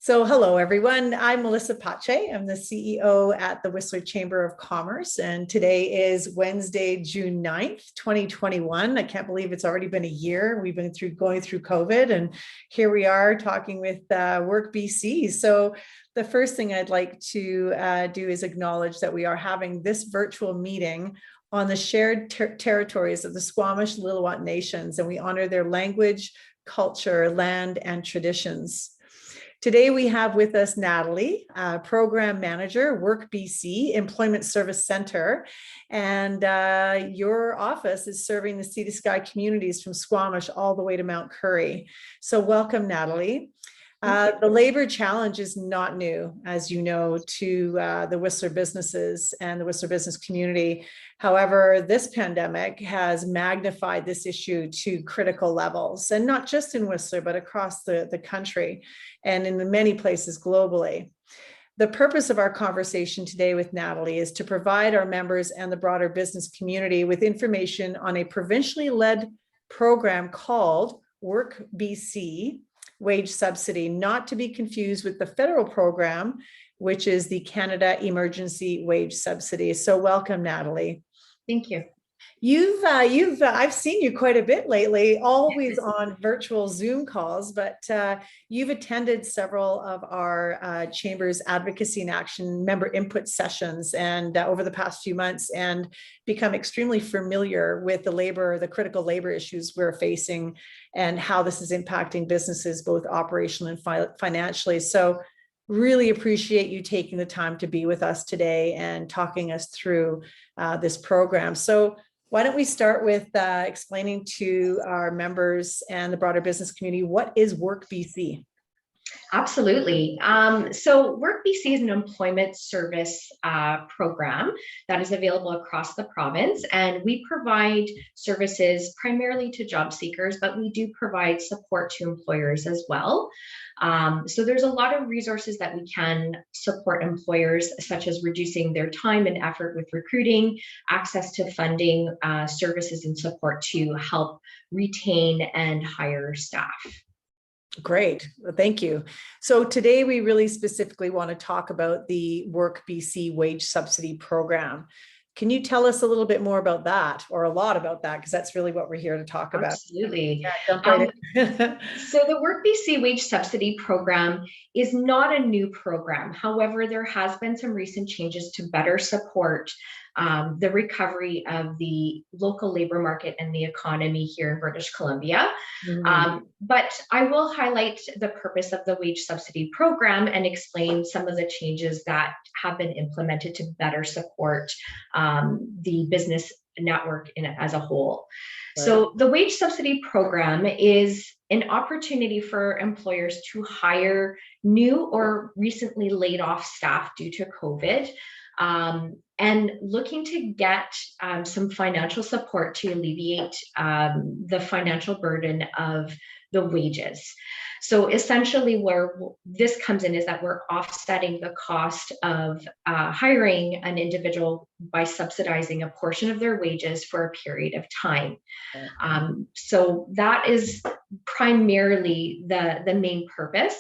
So hello, everyone. I'm Melissa Pache. I'm the CEO at the Whistler Chamber of Commerce. And today is Wednesday, June 9th, 2021. I can't believe it's already been a year. We've been going through COVID, and here we are talking with WorkBC. So the first thing I'd like to do is acknowledge that we are having this virtual meeting on the shared territories of the Squamish Lillooet Nations, and we honor their language, culture, land, and traditions. Today we have with us Natalie, Program Manager, WorkBC Employment Service Center, and your office is serving the Sea to Sky communities from Squamish all the way to Mount Currie. So welcome, Natalie. The labor challenge is not new, as you know, to the Whistler businesses and the Whistler business community. However, this pandemic has magnified this issue to critical levels, and not just in Whistler, but across the country and in many places globally. The purpose of our conversation today with Natalie is to provide our members and the broader business community with information on a provincially led program called WorkBC Wage Subsidy, not to be confused with the federal program, which is the Canada Emergency Wage Subsidy. So welcome, Natalie. Thank you. I've seen you quite a bit lately, always on virtual Zoom calls, but you've attended several of our Chamber's Advocacy and Action member input sessions and over the past few months, and become extremely familiar with the critical labor issues we're facing and how this is impacting businesses, both operationally and financially. So really appreciate you taking the time to be with us today and talking us through this program. So why don't we start with explaining to our members and the broader business community, what is WorkBC? Absolutely. So WorkBC is an employment service program that is available across the province, and we provide services primarily to job seekers, but we do provide support to employers as well. So there's a lot of resources that we can support employers, such as reducing their time and effort with recruiting, access to funding, services and support to help retain and hire staff. Great, thank you. So today we really specifically want to talk about the WorkBC Wage Subsidy program. Can you tell us a little bit more about that, or a lot about that, because that's really what we're here to talk about. Absolutely. Yeah, jump right in. So the WorkBC Wage Subsidy program is not a new program. However, there has been some recent changes to better support the recovery of the local labor market and the economy here in British Columbia. But I will highlight the purpose of the wage subsidy program and explain some of the changes that have been implemented to better support the business network as a whole. Right. So the wage subsidy program is an opportunity for employers to hire new or recently laid off staff due to COVID, and looking to get some financial support to alleviate the financial burden of the wages. So essentially where this comes in is that we're offsetting the cost of hiring an individual by subsidizing a portion of their wages for a period of time. So that is primarily the main purpose.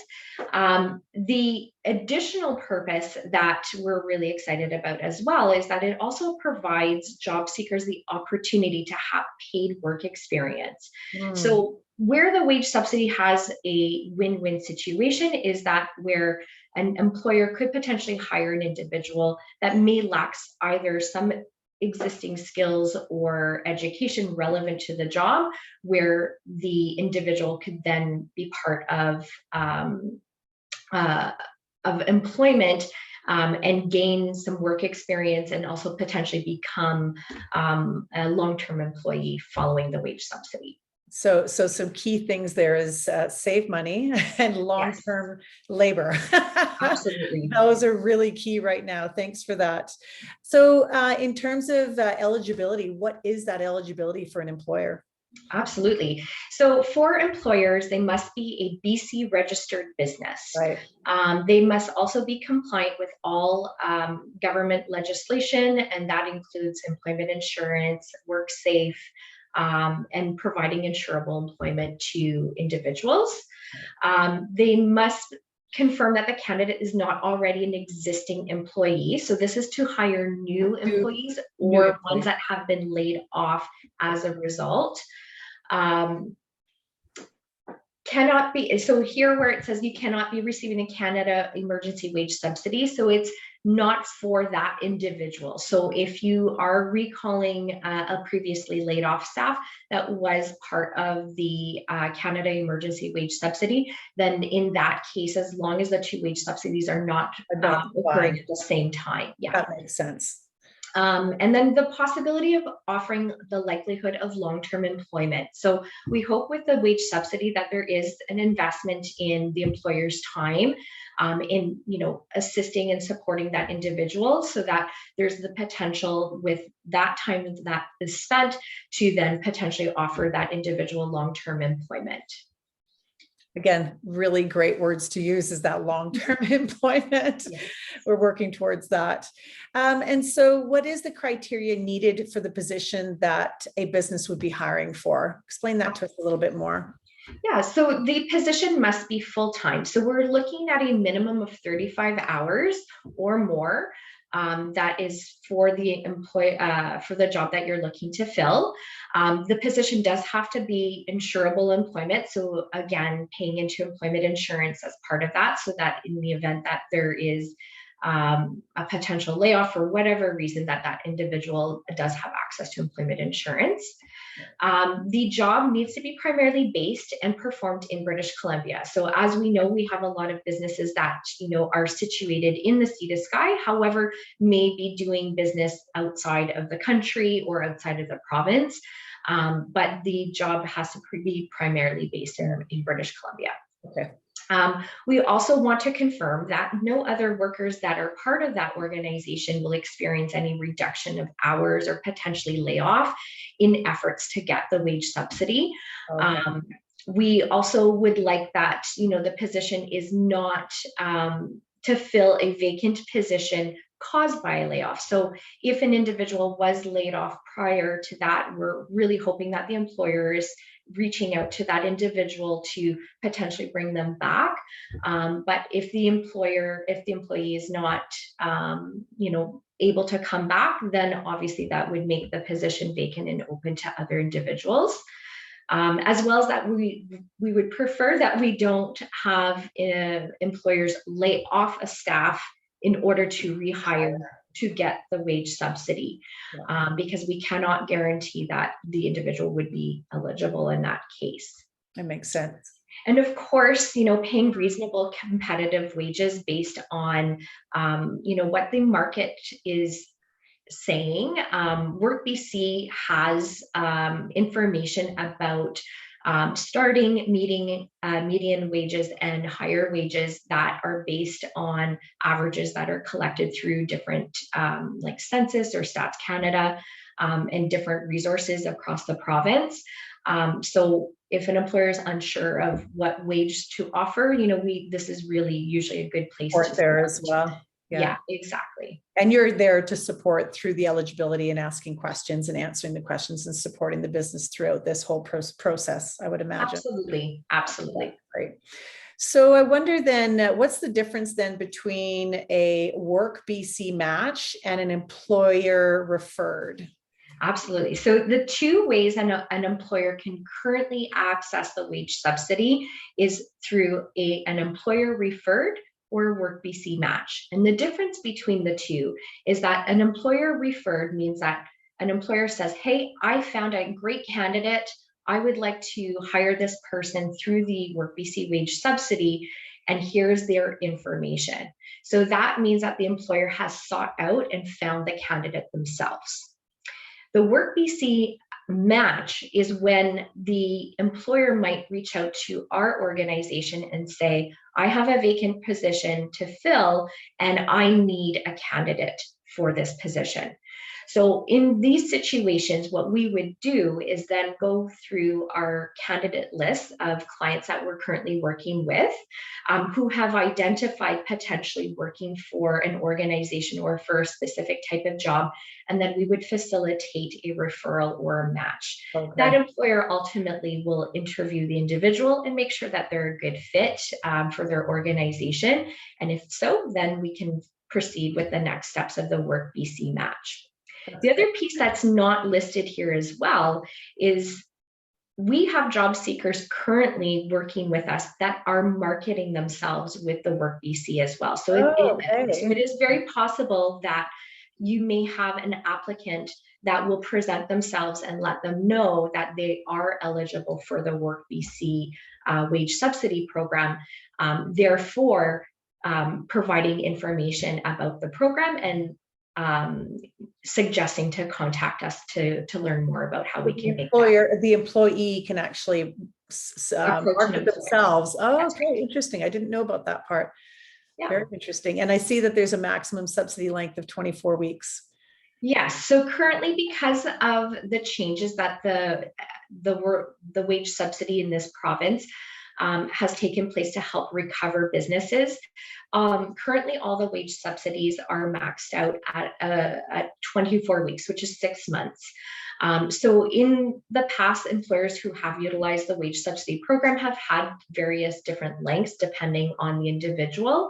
The additional purpose that we're really excited about as well is that it also provides job seekers the opportunity to have paid work experience. So where the wage subsidy has a win-win situation is that where an employer could potentially hire an individual that may lack either some existing skills or education relevant to the job, where the individual could then be part of employment and gain some work experience, and also potentially become a long-term employee following the wage subsidy. So some key things there is save money and long-term labor. Absolutely. Those are really key right now. Thanks for that. So in terms of eligibility, what is that eligibility for an employer? Absolutely. So for employers, they must be a BC registered business. Right. They must also be compliant with all government legislation, and that includes employment insurance, WorkSafe, and providing insurable employment to individuals. They must confirm that the candidate is not already an existing employee. So this is to hire new employees or ones that have been laid off as a result. Cannot be, so here where it says you cannot be receiving a Canada Emergency Wage Subsidy, so it's not for that individual. So if you are recalling a previously laid off staff that was part of the Canada Emergency Wage Subsidy, then in that case, as long as the two wage subsidies are not occurring at the same time. Yeah, that makes sense. And then the possibility of offering the likelihood of long-term employment. So we hope with the wage subsidy that there is an investment in the employer's time in, assisting and supporting that individual, so that there's the potential with that time that is spent to then potentially offer that individual long-term employment. Again, really great words to use is that long-term employment. Yes. We're working towards that. And so what is the criteria needed for the position that a business would be hiring for? Explain that to us a little bit more. Yeah, so the position must be full-time. So we're looking at a minimum of 35 hours or more. That is for the for the job that you're looking to fill. The position does have to be insurable employment. So again, paying into employment insurance as part of that, so that in the event that there is a potential layoff for whatever reason, that individual does have access to employment insurance. The job needs to be primarily based and performed in British Columbia. So as we know, we have a lot of businesses that, are situated in the Sea to Sky, however, may be doing business outside of the country or outside of the province. But the job has to be primarily based in British Columbia. Okay. We also want to confirm that no other workers that are part of that organization will experience any reduction of hours or potentially layoff in efforts to get the wage subsidy. Okay. We also would like that, the position is not to fill a vacant position caused by a layoff. So if an individual was laid off prior to that, we're really hoping that the employer is reaching out to that individual to potentially bring them back. But if the employee is not, able to come back, then obviously that would make the position vacant and open to other individuals. As well as that we would prefer that we don't have employers lay off a staff in order to rehire to get the wage subsidy, because we cannot guarantee that the individual would be eligible in that case. That makes sense. And of course, paying reasonable competitive wages based on, what the market is saying. WorkBC has information about starting median wages and higher wages that are based on averages that are collected through different like Census or Stats Canada and different resources across the province. So if an employer is unsure of what wage to offer, this is really usually a good place to there as well. Yeah, exactly. And you're there to support through the eligibility and asking questions and answering the questions and supporting the business throughout this whole process, I would imagine. Absolutely. Absolutely. Great. So I wonder then, what's the difference then between a WorkBC match and an employer referred? Absolutely. So the two ways an employer can currently access the wage subsidy is through an employer referred or WorkBC match. And the difference between the two is that an employer referred means that an employer says, hey, I found a great candidate. I would like to hire this person through the WorkBC Wage Subsidy, and here's their information. So that means that the employer has sought out and found the candidate themselves. The WorkBC match is when the employer might reach out to our organization and say, I have a vacant position to fill and I need a candidate for this position. So in these situations, what we would do is then go through our candidate list of clients that we're currently working with, who have identified potentially working for an organization or for a specific type of job, and then we would facilitate a referral or a match. Okay. That employer ultimately will interview the individual and make sure that they're a good fit for their organization. And if so, then we can proceed with the next steps of the WorkBC match. The other piece that's not listed here as well is we have job seekers currently working with us that are marketing themselves with the WorkBC as well. So, it is very possible that you may have an applicant that will present themselves and let them know that they are eligible for the WorkBC Wage Subsidy program, therefore providing information about the program and suggesting to contact us to learn more about how we can make the employee can actually market themselves. Oh, okay, interesting. I didn't know about that part. Yeah. Very interesting. And I see that there's a maximum subsidy length of 24 weeks. Yes. So currently, because of the changes that the wage subsidy in this province has taken place to help recover businesses. Currently, all the wage subsidies are maxed out at 24 weeks, which is 6 months. So in the past, employers who have utilized the wage subsidy program have had various different lengths depending on the individual.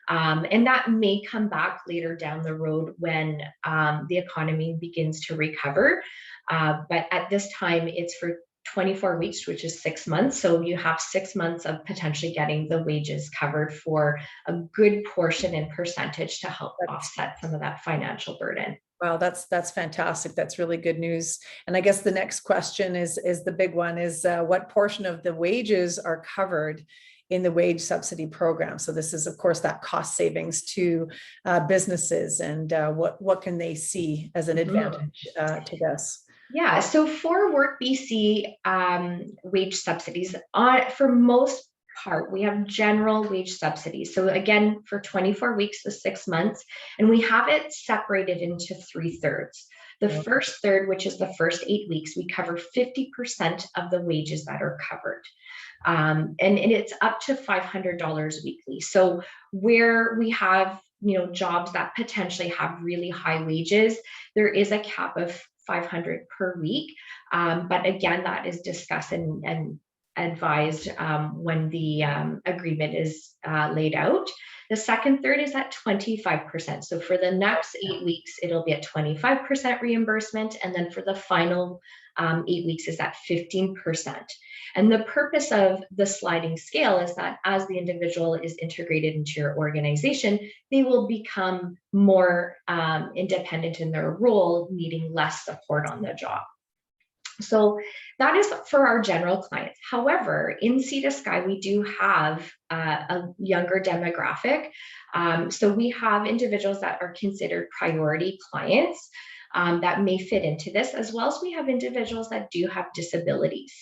And that may come back later down the road when the economy begins to recover. But at this time, it's for 24 weeks, which is 6 months. So you have 6 months of potentially getting the wages covered for a good portion and percentage to help offset some of that financial burden. Wow, that's fantastic. That's really good news. And I guess the next question is the big one is what portion of the wages are covered in the wage subsidy program? So this is, of course, that cost savings to businesses, and what can they see as an advantage to this? Yeah, so for WorkBC wage subsidies, for most part, we have general wage subsidies. So again, for 24 weeks to 6 months, and we have it separated into 3/3. The first third, which is the first 8 weeks, we cover 50% of the wages that are covered. And it's up to $500 weekly. So where we have, jobs that potentially have really high wages, there is a cap of $500 per week. But again, that is discussed and advised when the agreement is laid out. The second third is at 25%. So for the next 8 weeks, it'll be at 25% reimbursement. And then for the final 8 weeks is at 15%. And the purpose of the sliding scale is that as the individual is integrated into your organization, they will become more independent in their role, needing less support on the job. So that is for our general clients. However, in Sea to Sky, we do have a younger demographic. So we have individuals that are considered priority clients that may fit into this, as well as we have individuals that do have disabilities.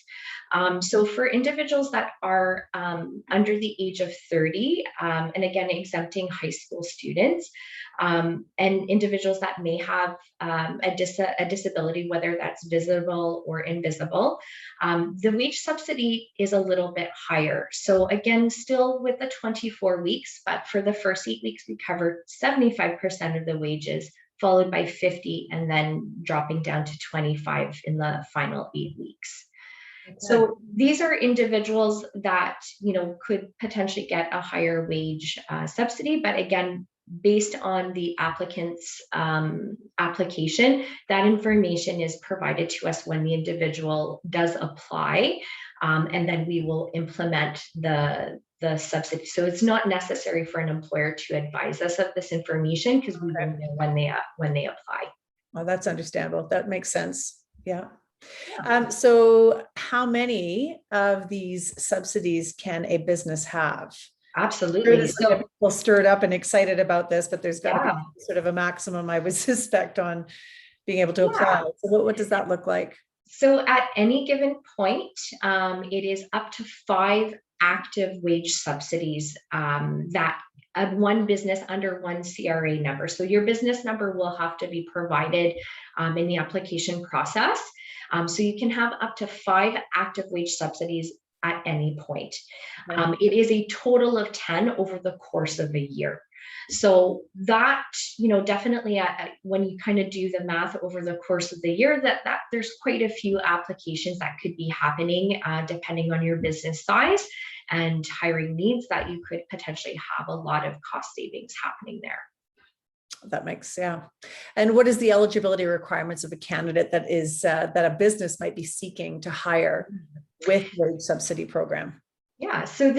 So for individuals that are under the age of 30, and again, exempting high school students, and individuals that may have a disability, whether that's visible or invisible, the wage subsidy is a little bit higher. So again, still with the 24 weeks, but for the first 8 weeks, we covered 75% of the wages, followed by 50, and then dropping down to 25 in the final 8 weeks. Okay. So these are individuals that, could potentially get a higher wage subsidy, but again, based on the applicant's application, that information is provided to us when the individual does apply, and then we will implement the subsidy. So it's not necessary for an employer to advise us of this information because we don't know when they apply. Well, that's understandable. That makes sense. Yeah. So how many of these subsidies can a business have? Absolutely. So people stirred up and excited about this, but there's got to be sort of a maximum, I would suspect, on being able to apply. So what does that look like? So at any given point, it is up to 5 active wage subsidies that one business under one CRA number. So your business number will have to be provided in the application process. So you can have up to 5 active wage subsidies at any point. It is a total of 10 over the course of a year. So that, definitely when you kind of do the math over the course of the year, that there's quite a few applications that could be happening depending on your business size and hiring needs, that you could potentially have a lot of cost savings happening there. That makes, yeah. And what is the eligibility requirements of a candidate that is that a business might be seeking to hire with the wage subsidy program? Yeah, so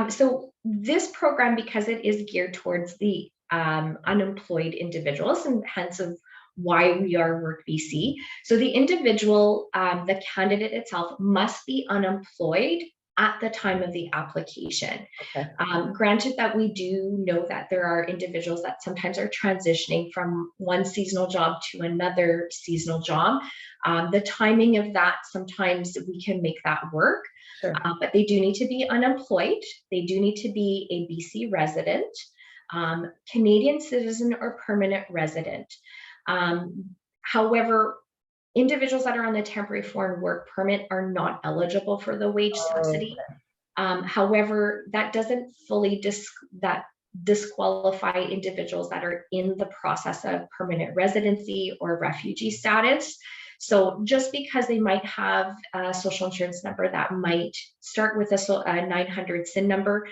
so this program, because it is geared towards the unemployed individuals, and hence of why we are WorkBC. So the individual, the candidate itself, must be unemployed at the time of the application. Okay. Granted that we do know that there are individuals that sometimes are transitioning from one seasonal job to another seasonal job. The timing of that, sometimes we can make that work. Sure. But they do need to be unemployed. They do need to be a BC resident, Canadian citizen, or permanent resident. However, individuals that are on the temporary foreign work permit are not eligible for the wage subsidy. However, that doesn't fully disqualify individuals that are in the process of permanent residency or refugee status. So just because they might have a social insurance number that might start with a 900 SIN number,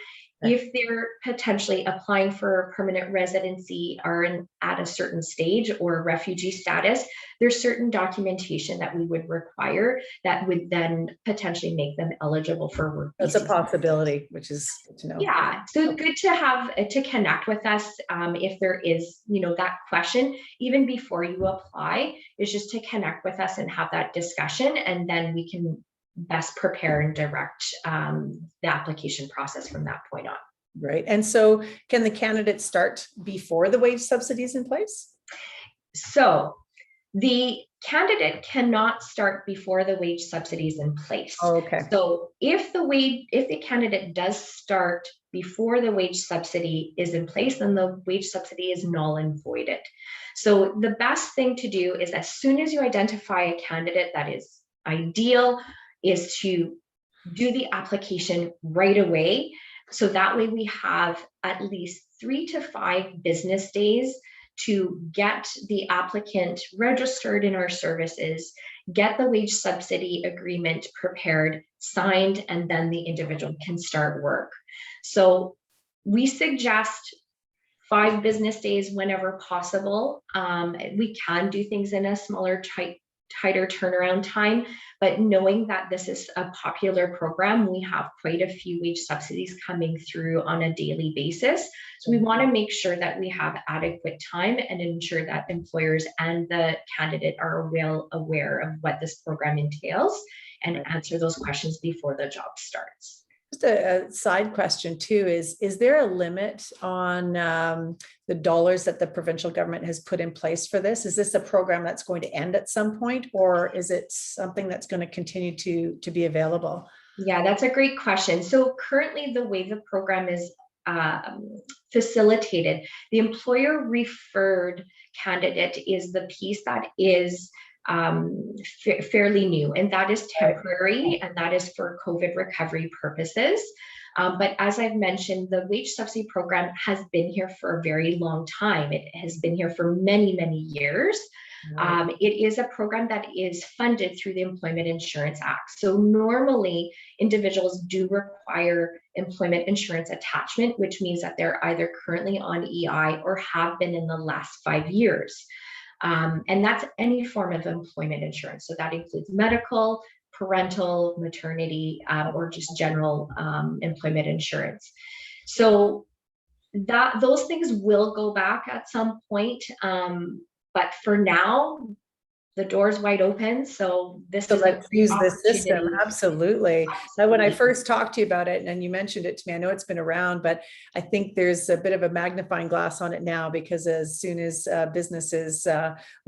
if they're potentially applying for permanent residency or at a certain stage or refugee status, there's certain documentation that we would require that would then potentially make them eligible for work. That's a possibility, which is good to know. Yeah, so good to have to connect with us if there is, that question, even before you apply, is just to connect with us and have that discussion, and then we can best prepare and direct the application process from that point on. Right. And so can the candidate start before the wage subsidy is in place? So the candidate cannot start before the wage subsidy is in place. Oh, okay. So if the candidate does start before the wage subsidy is in place, then the wage subsidy is null and voided. So the best thing to do is, as soon as you identify a candidate that is ideal, is to do the application right away. So that way we have at least 3 to 5 business days to get the applicant registered in our services, get the wage subsidy agreement prepared, signed, and then the individual can start work. So we suggest 5 business days whenever possible. We can do things in a smaller, tighter turnaround time, but knowing that this is a popular program, we have quite a few wage subsidies coming through on a daily basis. So we want to make sure that we have adequate time and ensure that employers and the candidate are well aware of what this program entails and answer those questions before the job starts. Just a side question too, is there a limit on the dollars that the provincial government has put in place for this? Is this a program that's going to end at some point, or is it something that's going to continue to be available? Yeah, that's a great question. So currently the way the program is facilitated, the employer referred candidate is the piece that is fairly new, and that is temporary, and that is for COVID recovery purposes. But as I've mentioned, the wage subsidy program has been here for a very long time. It has been here for many, many years. It is a program that is funded through the Employment Insurance Act. So normally individuals do require employment insurance attachment, which means that they're either currently on EI or have been in the last 5 years. And that's any form of employment insurance. So that includes medical, parental, maternity, or just general employment insurance. So those things will go back at some point. But for now, the door's wide open. So this So is a let's great use the system. opportunity. Absolutely. Now, when I first talked to you about it, and you mentioned it to me, I know it's been around, but I think there's a bit of a magnifying glass on it now, because as soon as businesses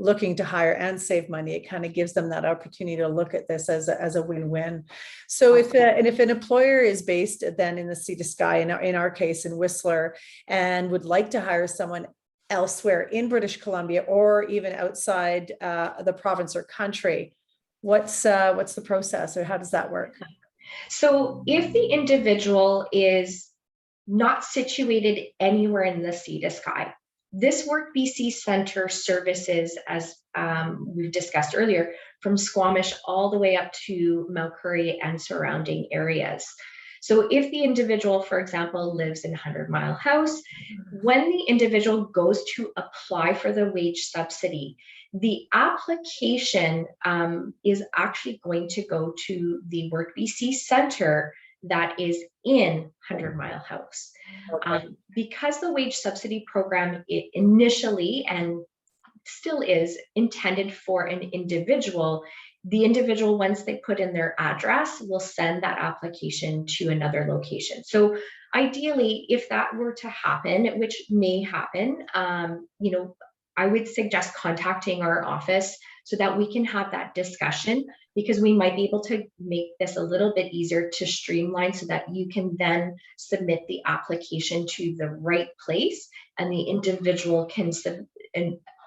looking to hire and save money, it kind of gives them that opportunity to look at this as a win-win. So if an employer is based then in the Sea to Sky, in our case in Whistler, and would like to hire someone elsewhere in British Columbia or even outside the province or country, what's the process, or how does that work? So if the individual is not situated anywhere in the Sea to Sky, this WorkBC Center services, as we've discussed earlier, from Squamish all the way up to Mount Currie and surrounding areas. So if the individual, for example, lives in 100 Mile House, when the individual goes to apply for the wage subsidy, the application is actually going to go to the WorkBC Center that is in 100 Mile House. Okay. Because the wage subsidy program initially and still is intended for an individual, the individual, once they put in their address, will send that application to another location. So ideally, if that were to happen, which may happen, I would suggest contacting our office so that we can have that discussion, because we might be able to make this a little bit easier to streamline so that you can then submit the application to the right place and the individual can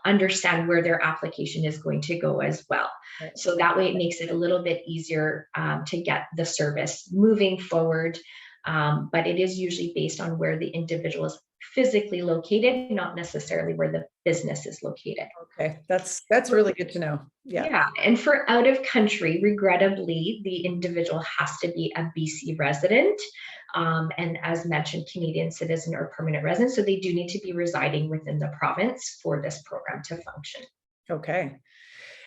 understand where their application is going to go as well. Right. So that way it makes it a little bit easier to get the service moving forward. But it is usually based on where the individual is physically located, not necessarily where the business is located. Okay, that's really good to know. Yeah, and for out of country, regrettably, the individual has to be a BC resident, and as mentioned, Canadian citizen or permanent resident. So they do need to be residing within the province for this program to function. Okay.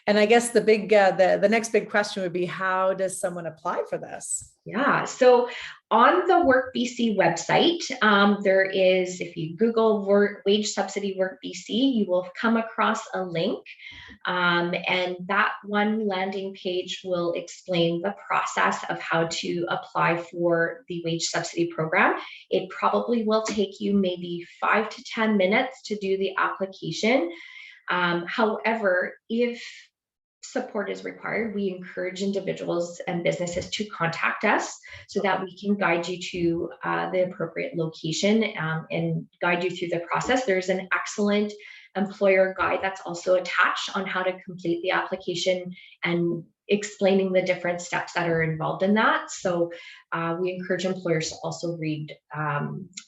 And I guess the next big question would be, how does someone apply for this? Yeah, so on the WorkBC website, there is, if you Google wage subsidy WorkBC, you will come across a link, and that one landing page will explain the process of how to apply for the wage subsidy program. It probably will take you maybe 5 to 10 minutes to do the application. However, if support is required, we encourage individuals and businesses to contact us so that we can guide you to the appropriate location and guide you through the process. There's an excellent employer guide that's also attached on how to complete the application and explaining the different steps that are involved in that. So we encourage employers to also read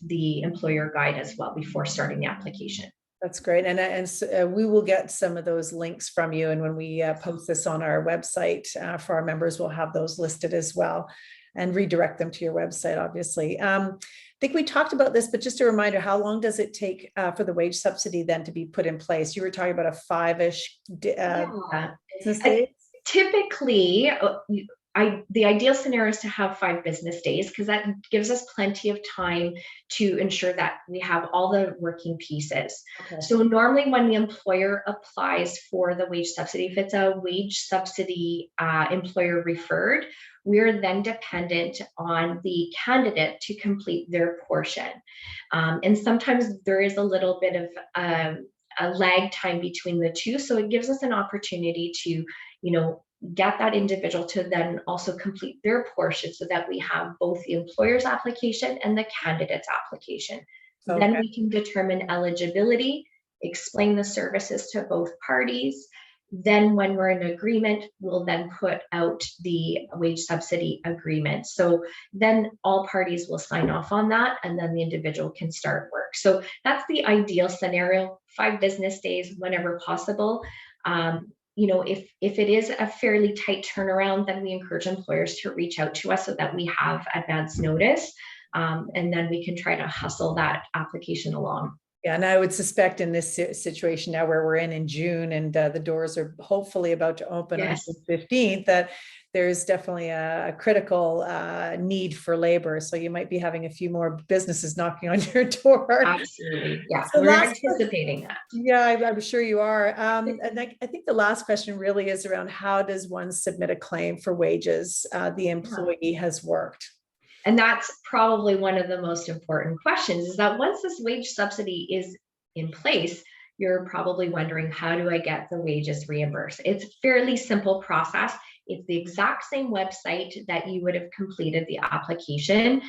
the employer guide as well before starting the application. That's great. And we will get some of those links from you. And when we post this on our website for our members, we'll have those listed as well and redirect them to your website, obviously. I think we talked about this, but just a reminder, how long does it take for the wage subsidy then to be put in place? You were talking about a 5-ish business days? Typically, the ideal scenario is to have 5 business days, because that gives us plenty of time to ensure that we have all the working pieces. Okay. So normally when the employer applies for the wage subsidy, if it's a wage subsidy employer referred, we're then dependent on the candidate to complete their portion. And sometimes there is a little bit of a lag time between the two. So it gives us an opportunity to, get that individual to then also complete their portion so that we have both the employer's application and the candidate's application. Okay. Then we can determine eligibility, explain the services to both parties. Then when we're in agreement, we'll then put out the wage subsidy agreement. So then all parties will sign off on that, and then the individual can start work. So that's the ideal scenario, 5 business days whenever possible. If it is a fairly tight turnaround, then we encourage employers to reach out to us so that we have advance notice, and then we can try to hustle that application along. Yeah, and I would suspect in this situation now where we're in June and the doors are hopefully about to open on Yes. June 15th, that there's definitely a critical need for labor. So you might be having a few more businesses knocking on your door. Absolutely. Yeah, So we're last anticipating that. Yeah, I'm sure you are. And I think the last question really is around how does one submit a claim for wages the employee has worked? And that's probably one of the most important questions, is that once this wage subsidy is in place, you're probably wondering, how do I get the wages reimbursed? It's a fairly simple process. It's the exact same website that you would have completed the application.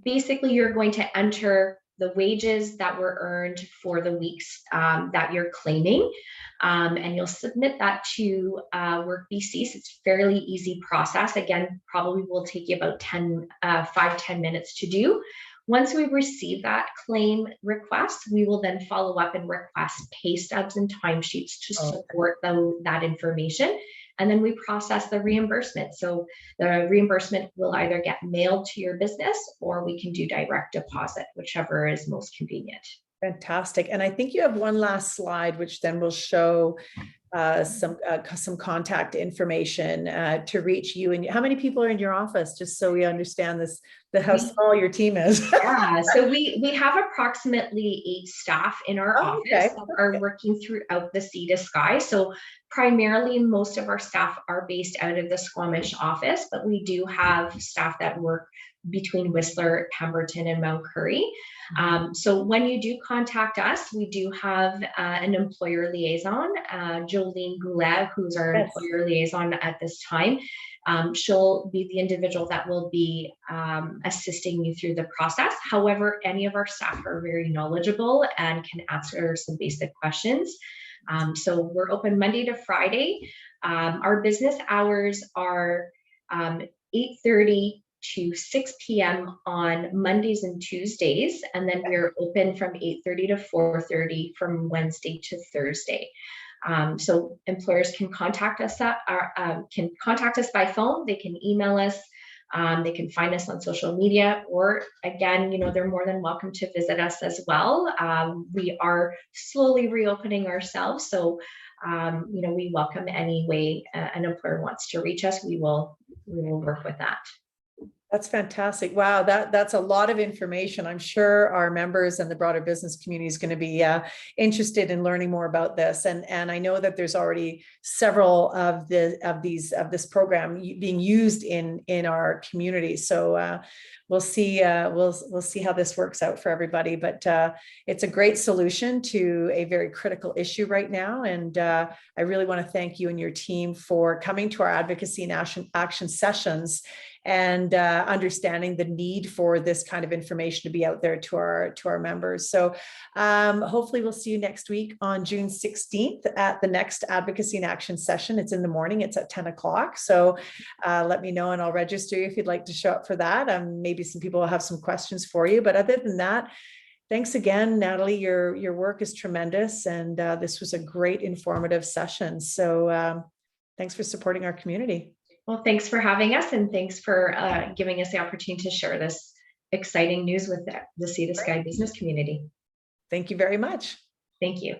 Basically, you're going to enter the wages that were earned for the weeks that you're claiming, and you'll submit that to WorkBC. So it's a fairly easy process. Again, probably will take you about 5-10 minutes to do. Once we receive that claim request, we will then follow up and request pay stubs and timesheets to support that information. And then we process the reimbursement. So the reimbursement will either get mailed to your business or we can do direct deposit, whichever is most convenient. Fantastic. And I think you have one last slide, which then will show some contact information to reach you. And how many people are in your office, just so we understand this, how small your team is? Yeah, so we have approximately 8 staff in our office that are working throughout the sea to sky. So primarily, most of our staff are based out of the Squamish office, but we do have staff that work between Whistler, Pemberton, and Mount Currie. So when you do contact us, we do have an employer liaison, Jolene Goulet, who's our employer liaison at this time. She'll be the individual that will be assisting you through the process. However, any of our staff are very knowledgeable and can answer some basic questions. So we're open Monday to Friday. Our business hours are 8:30 to 6 p.m. on Mondays and Tuesdays, and then we're open from 8:30 to 4:30 from Wednesday to Thursday. So employers can contact us by phone. They can email us. They can find us on social media, or again, they're more than welcome to visit us as well. We are slowly reopening ourselves, so we welcome any way an employer wants to reach us. We will work with that. That's fantastic. Wow, that's a lot of information. I'm sure our members and the broader business community is going to be interested in learning more about this. And I know that there's already several of this program being used in our community. So we'll see how this works out for everybody. But it's a great solution to a very critical issue right now. And I really want to thank you and your team for coming to our advocacy and action sessions and understanding the need for this kind of information to be out there to our members. So hopefully we'll see you next week on June 16th at the next advocacy and action session. It's in the morning, it's at 10 o'clock. So let me know and I'll register you if you'd like to show up for that. Maybe some people will have some questions for you, but other than that, thanks again, Natalie. Your work is tremendous, and this was a great informative session. So thanks for supporting our community. Well, thanks for having us, and thanks for giving us the opportunity to share this exciting news with the Sea to Sky business community. Thank you very much. Thank you.